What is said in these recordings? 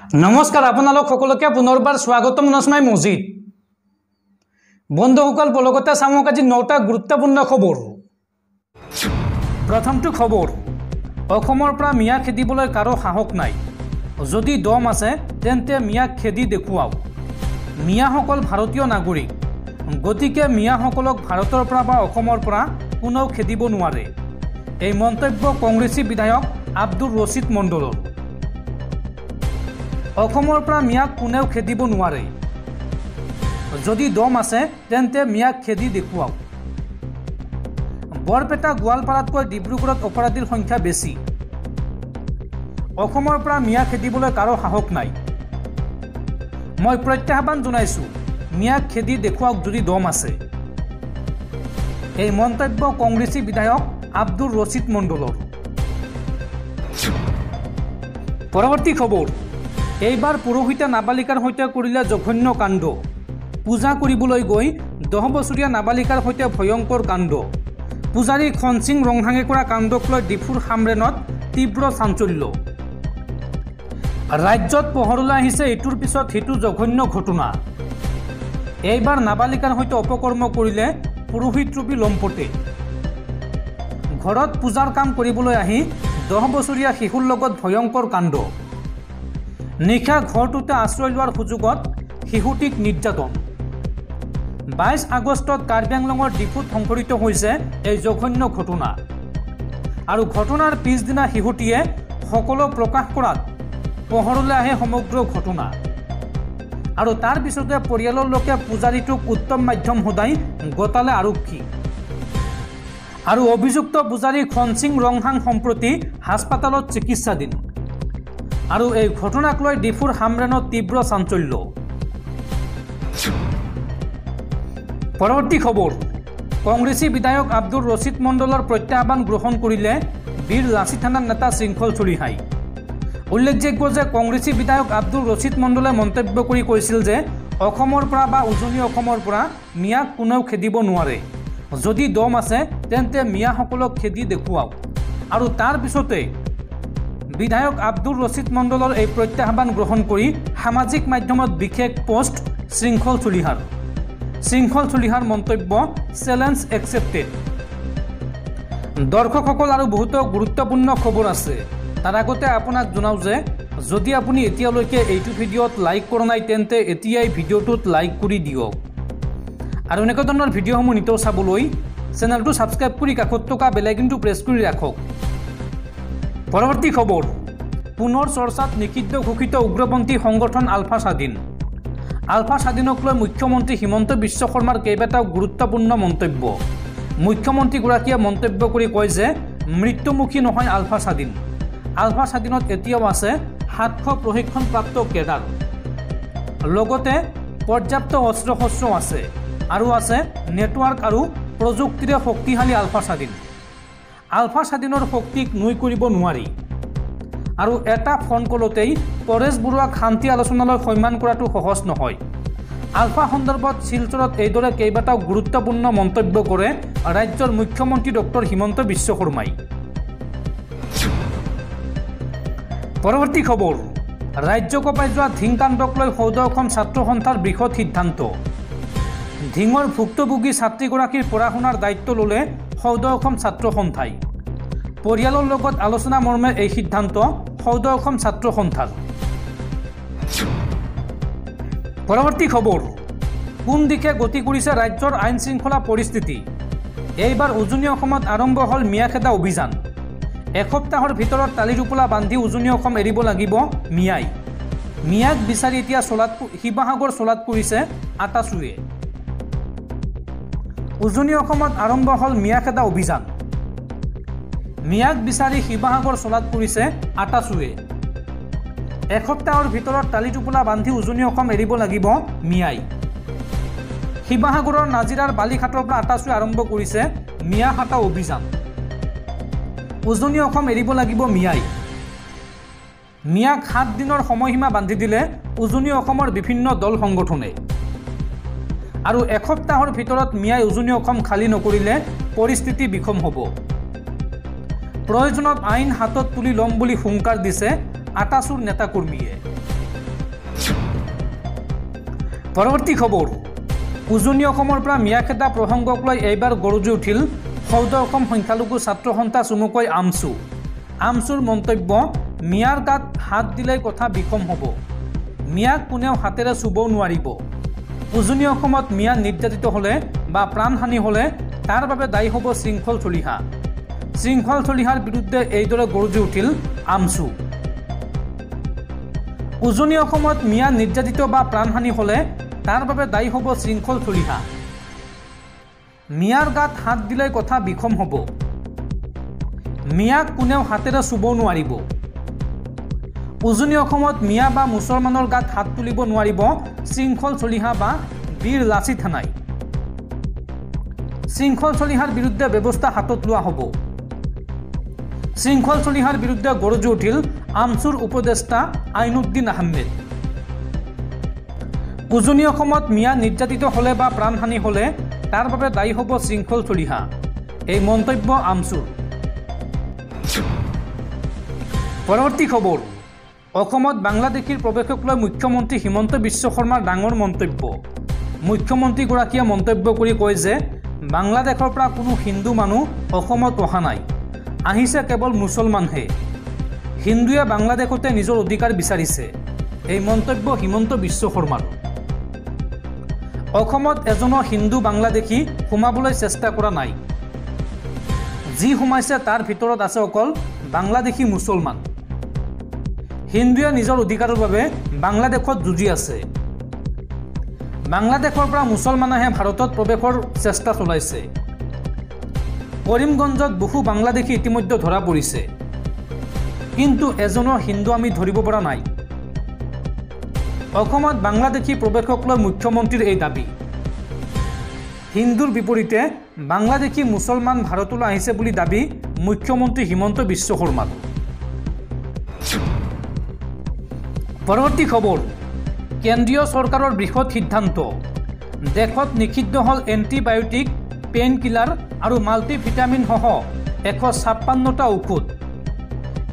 নমস্কাৰ আপোনালোক সকলোকে পুনৰবাৰ স্বাগতম নস্মাই মজিদ বন্ধুসকল বলগতে চামক আজি 9টা গুৰুত্বপূৰ্ণ খবৰ। প্ৰথমটো খবৰ, অসমৰ পৰা মিয়া খেদিবলৈ কাৰো সাহস নাই, যদি দম আছে তেন্তে মিয়াক খেদি দেখুৱাওক। মিয়াসকল ভাৰতীয় নাগৰিক, গতিকে মিয়াসকলক ভাৰতৰ পৰা বা অসমৰ পৰা কোনেও খেদিব নোৱাৰে। এই মন্তব্য কংগ্ৰেছী বিধায়ক আব্দুৰ ৰছিদ মণ্ডলৰ। অসমৰ পৰা মিয়াক কোনেও খেদিব নোৱাৰে, যদি দম আছে তেন্তে মিয়াক খেদি দেখুৱাওক। বৰপেটা গোৱালপাৰাতকৈ ডিব্ৰুগড়ত অপৰাধীৰ সংখ্যা বেছি, অসমৰ পৰা মিয়া খেদিবলৈ কাৰো সাহস নাই। মই প্ৰত্যাহ্বান জনাইছোঁ, মিয়াক খেদি দেখুৱাওক যদি দম আছে। এই মন্তব্য কংগ্ৰেছী বিধায়ক আব্দুৰ ৰছিদ মণ্ডলৰ। পৰৱৰ্তী খবৰ, এইবাৰ পুৰোহিতে নাবালিকাৰ সৈতে কৰিলে জঘন্য কাণ্ড। পূজা কৰিবলৈ গৈ 10 বছৰীয়া নাবালিকাৰ সৈতে ভয়ংকৰ কাণ্ড। পূজাৰী খনসিং ৰংহাঙে কৰা কাণ্ডক লৈ ডিফুৰ সামৰেনত তীব্ৰ চাঞ্চল্য। ৰাজ্যত পোহৰলৈ আহিছে ইটোৰ পিছত সিটো জঘন্য ঘটনা। এইবাৰ নাবালিকাৰ সৈতে অপকৰ্ম কৰিলে পুৰোহিতৰূপী লম্পটে। ঘৰত পূজাৰ কাম কৰিবলৈ আহি 10 বছৰীয়া শিশুৰ লগত ভয়ংকৰ কাণ্ড। নিশা ঘৰটোতে আশ্ৰয় লোৱাৰ সুযোগত শিশুটিক নিৰ্যাতন। 22 আগষ্টত কাৰ্বি আংলঙৰ ডিফুত সংঘটিত হৈছে এই জঘন্য ঘটনা। আৰু ঘটনাৰ পিছদিনা শিশুটিয়ে সকলো প্ৰকাশ কৰাত পোহৰলৈ আহে সমগ্ৰ ঘটনা। আৰু তাৰ পিছতে পৰিয়ালৰ লোকে পূজাৰীটোক উত্তম মাধ্যম সদায় গতালে আৰক্ষী। আৰু অভিযুক্ত পূজাৰী খনসিং ৰংহাং সম্প্ৰতি হাস্পাতালত চিকিৎসাধীন। আৰু এই ঘটনাক লৈ ডিফুৰ সামৰেনত তীব্ৰ চাঞ্চল্য। পৰৱৰ্তী খবৰ, কংগ্ৰেছী বিধায়ক আব্দুৰ ৰছিদ মণ্ডলৰ প্ৰত্যাহ্বান গ্ৰহণ কৰিলে বীৰ লাচি থানাৰ নেতা শৃংখল চলিহাই। উল্লেখযোগ্য যে কংগ্ৰেছী বিধায়ক আব্দুৰ ৰছিদ মণ্ডলে মন্তব্য কৰি কৈছিল যে অসমৰ পৰা বা উজনি অসমৰ পৰা মিয়াক কোনেও খেদিব নোৱাৰে, যদি দম আছে তেন্তে মিয়াসকলক খেদি দেখুৱাওক। আৰু তাৰ পিছতে বিধায়ক আব্দুৰ ৰছিদ মণ্ডলৰ এই প্ৰত্যাহ্বান গ্ৰহণ কৰি সামাজিক মাধ্যমত বিশেষ পোষ্ট শৃংখল চলিহাৰ মন্তব্য চেলেঞ্জ একচেপ্টেড। দৰ্শকসকল আৰু বহুতো গুৰুত্বপূৰ্ণ খবৰ আছে। তাৰ আগতে আপোনাক জনাওঁ যে যদি আপুনি এতিয়ালৈকে এইটো ভিডিঅ'ত লাইক কৰা নাই তেন্তে এতিয়াই ভিডিঅ'টোত লাইক কৰি দিয়ক। আৰু এনেকুৱা ধৰণৰ ভিডিঅ'সমূহ নিতৌ চাবলৈ চেনেলটো ছাবস্ক্ৰাইব কৰি কাষত থকা বেল আইকনটো প্ৰেছ কৰি ৰাখক। পৰৱৰ্তী খবৰ, পুনৰ চৰ্চাত নিষিদ্ধ ঘোষিত উগ্ৰপন্থী সংগঠন আলফা স্বাধীন। আলফা স্বাধীনক লৈ মুখ্যমন্ত্ৰী হিমন্ত বিশ্ব শৰ্মাৰ কেইবাটাও গুৰুত্বপূৰ্ণ মন্তব্য। মুখ্যমন্ত্ৰীগৰাকীয়ে মন্তব্য কৰি কয় যে মৃত্যুমুখী নহয় আলফা স্বাধীন। আলফা স্বাধীনত এতিয়াও আছে 700 প্ৰশিক্ষণপ্ৰাপ্ত কেডাৰ, লগতে পৰ্যাপ্ত অস্ত্ৰ শস্ত্ৰ আছে, আৰু আছে নেটৱৰ্ক আৰু প্ৰযুক্তিৰে শক্তিশালী আলফা স্বাধীন। আলফা স্বাধীনৰ শক্তিক নুই কৰিব নোৱাৰি। আৰু এটা ফোন কলতেই পৰেশ বৰুৱাক শান্তি আলোচনালৈ সন্মান কৰাটো সহজ নহয়। আলফা সন্দৰ্ভত শিলচৰত এইদৰে কেইবাটাও গুৰুত্বপূৰ্ণ মন্তব্য কৰে ৰাজ্যৰ মুখ্যমন্ত্ৰী ডক্টৰ হিমন্ত বিশ্ব শৰ্মাই। পৰৱৰ্তী খবৰ, ৰাজ্য কঁপাই যোৱা ধিংকাণ্ডক লৈ সৌদ অসম ছাত্ৰ সন্থাৰ বৃহৎ সিদ্ধান্ত। ধিঙৰ ভুক্তভোগী ছাত্ৰীগৰাকীৰ পঢ়া শুনাৰ দায়িত্ব ল'লে সৌদ অসম ছাত্ৰ সন্থাই। পৰিয়ালৰ লগত আলোচনা মৰ্মে এই সিদ্ধান্ত সৌদ অসম ছাত্ৰ সন্থাৰ। পৰৱৰ্তী খবৰ, কোন দিশে গতি কৰিছে ৰাজ্যৰ আইন শৃংখলা পৰিস্থিতি। এইবাৰ উজনি অসমত আৰম্ভ হ'ল মিয়া খেদা অভিযান। এসপ্তাহৰ ভিতৰত টালি টোপোলা বান্ধি উজনি অসম এৰিব লাগিব মিয়াই। মিয়াক বিচাৰি এতিয়া শিৱসাগৰ চলাত পৰিছে আটাচুৱে। উজনি অসমত আৰম্ভ হ'ল মিয়া খেদা অভিযান। মিয়াক বিচাৰি শিৱসাগৰ চলাত পৰিছে আটাচুৱে। এসপ্তাহৰ ভিতৰত টালি টোপোলা বান্ধি উজনি অসম এৰিব লাগিব মিয়াই। শিৱসাগৰৰ নাজিৰাৰ বালিঘাটৰ পৰা আটাচুৱে আৰম্ভ কৰিছে মিয়া হাতা অভিযান। উজনি অসম এৰিব লাগিব মিয়াই। মিয়াক 7 দিনৰ সময়সীমা বান্ধি দিলে উজনি অসমৰ বিভিন্ন দল সংগঠনে। আৰু এসপ্তাহৰ ভিতৰত মিয়াই উজনি অসম খালী নকৰিলে পৰিস্থিতি বিষম হ'ব। প্ৰয়োজনত আইন হাতত তুলি ল'ম বুলি হুংকাৰ দিছে আটাচুৰ নেতাকৰ্মীয়ে। পৰৱৰ্তী খবৰ উজনি অসমৰ পৰা মিয়া খেদা প্ৰসংগক লৈ এইবাৰ গৰজি উঠিল সৌদ অসম সংখ্যালঘু ছাত্ৰ সন্থা চমুকৈ আমছু। আমছুৰ মন্তব্য, মিয়াৰ গাত হাত দিলেই কথা বিষম হ'ব, মিয়াক কোনেও হাতেৰে চুবও নোৱাৰিব। উজনি অসমত মিয়া নিৰ্যাতিত হ'লে বা প্ৰাণহানি হ'লে তাৰ বাবে দায়ী হ'ব শৃংখল চলিহা। শৃংখল চলিহাৰ বিৰুদ্ধে এইদৰে গৰজি উঠিল আমছু। উজনি অসমত মিয়া নিৰ্যাতিত বা প্ৰাণহানি হ'লে তাৰ বাবে দায়ী হ'ব শৃংখল চলিহা। মিয়াৰ গাত হাত দিলেই কথা বিষম হ'ব, মিয়াক কোনেও হাতেৰে চুব নোৱাৰিব। উজনি অসমত মিয়া বা মুছলমানৰ গাত হাত তুলিব নোৱাৰিব শৃংখল চলিহা বা বীৰ লাচিত থানাই। শৃংখল চলিহাৰ বিৰুদ্ধে ব্যৱস্থা হাতত লোৱা হ'ব। শৃংখল চলিহাৰ বিৰুদ্ধে গৰজি উঠিল আমছুৰ উপদেষ্টা আইনুদ্দিন আহমেদ। উজনি অসমত মিয়া নিৰ্যাতিত হ'লে বা প্ৰাণহানি হ'লে তাৰ বাবে দায়ী হ'ব শৃংখল চলিহা, এই মন্তব্য আমছুৰ। পৰৱৰ্তী খবৰ অসমত বাংলাদেশীৰ প্ৰৱেশক লৈ মুখ্যমন্ত্ৰী হিমন্ত বিশ্ব শৰ্মাৰ ডাঙৰ মন্তব্য। মুখ্যমন্ত্ৰীগৰাকীয়ে মন্তব্য কৰি কয় যে বাংলাদেশৰ পৰা কোনো হিন্দু মানুহ অসমত অহা নাই, আহিছে কেৱল মুছলমানহে। হিন্দুৱে বাংলাদেশতে নিজৰ অধিকাৰ বিচাৰিছে, এই মন্তব্য হিমন্ত বিশ্ব শৰ্মাৰ। অসমত এজনো হিন্দু বাংলাদেশী সোমাবলৈ চেষ্টা কৰা নাই, যি সোমাইছে তাৰ ভিতৰত আছে অকল বাংলাদেশী মুছলমান। হিন্দুৱে নিজৰ অধিকাৰৰ বাবে বাংলাদেশত যুঁজি আছে। বাংলাদেশৰ পৰা মুছলমানেহে ভাৰতত প্ৰৱেশৰ চেষ্টা চলাইছে। কৰিমগঞ্জত বহু বাংলাদেশী ইতিমধ্যে ধৰা পৰিছে, কিন্তু এজনো হিন্দু আমি ধৰিব পৰা নাই। অসমত বাংলাদেশী প্ৰৱেশক লৈ মুখ্যমন্ত্ৰীৰ এই দাবী। হিন্দুৰ বিপৰীতে বাংলাদেশী মুছলমান ভাৰতলৈ আহিছে বুলি দাবী মুখ্যমন্ত্ৰী হিমন্ত বিশ্ব শৰ্মাৰ। পৰৱৰ্তী খবৰ কেন্দ্ৰীয় চৰকাৰৰ বৃহৎ সিদ্ধান্ত। দেশত নিষিদ্ধ হ'ল এণ্টিবায়'টিক, পেইন কিলাৰ আৰু মাল্টিভিটামিনসহ 156টা ঔষধ।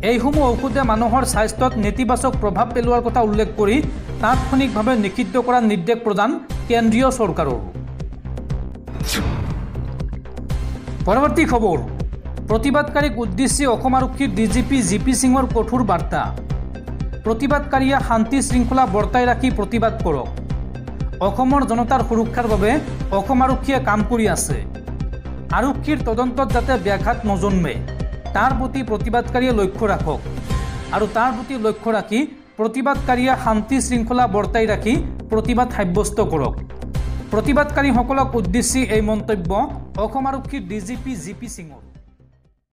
এইসমূহ ঔষধে মানুহৰ স্বাস্থ্যত নেতিবাচক প্ৰভাৱ পেলোৱাৰ কথা উল্লেখ কৰি তাৎক্ষণিকভাৱে নিষিদ্ধ কৰাৰ নিৰ্দেশ প্ৰদান কেন্দ্ৰীয় চৰকাৰৰ। পৰৱৰ্তী খবৰ প্ৰতিবাদকাৰীক উদ্দেশ্যি অসম আৰক্ষীৰ ডিজিপি জিপি সিঙৰ কঠোৰ বাৰ্তা। প্ৰতিবাদকাৰীয়ে শান্তি শৃংখলা বৰ্তাই ৰাখি প্ৰতিবাদ কৰক। অসমৰ জনতাৰ সুৰক্ষাৰ বাবে অসম আৰক্ষীয়ে কাম কৰি আছে। আৰক্ষীৰ তদন্তত যাতে ব্যাঘাত নজন্মে তাৰ প্ৰতি প্ৰতিবাদকাৰীয়ে লক্ষ্য ৰাখক, আৰু তাৰ প্ৰতি লক্ষ্য ৰাখি প্ৰতিবাদকাৰীয়ে শান্তি শৃংখলা বৰ্তাই ৰাখি প্ৰতিবাদ সাব্যস্ত কৰক। প্ৰতিবাদকাৰীসকলক উদ্দেশ্যি এই মন্তব্য অসম আৰক্ষীৰ ডিজিপি জিপি সিঙৰ।